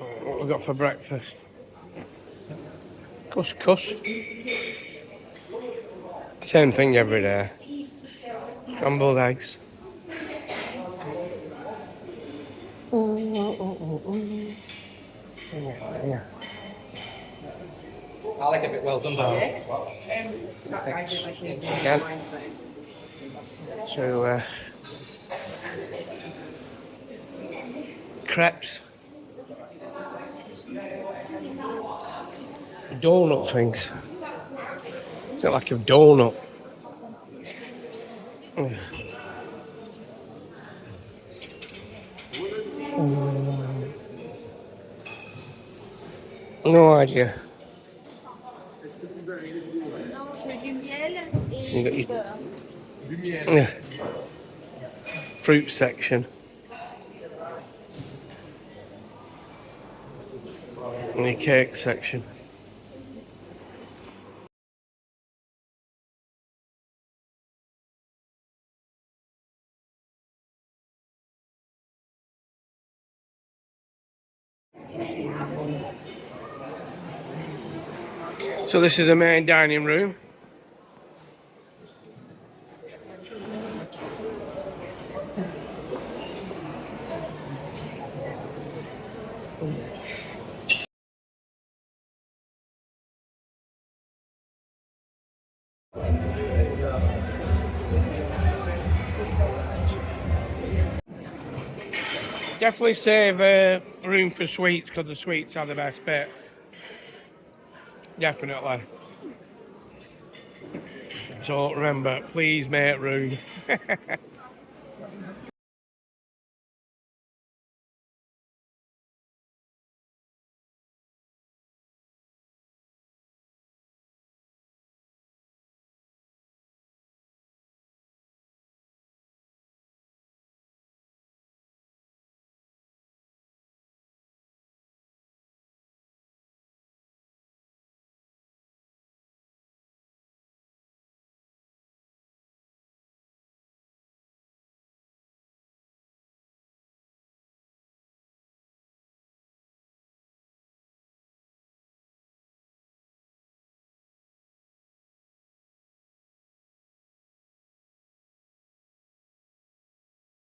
What we got for breakfast? Couscous. Same thing every day. Scrambled eggs. Yeah. I like it a bit well done, though. Again. So, crepes. Donut things. Is it like a donut? Yeah. No idea. You got your yeah. Fruit section. And your cake section. So this is the main dining room. Definitely save room for sweets because the sweets are the best bit. Definitely. So remember, please make room.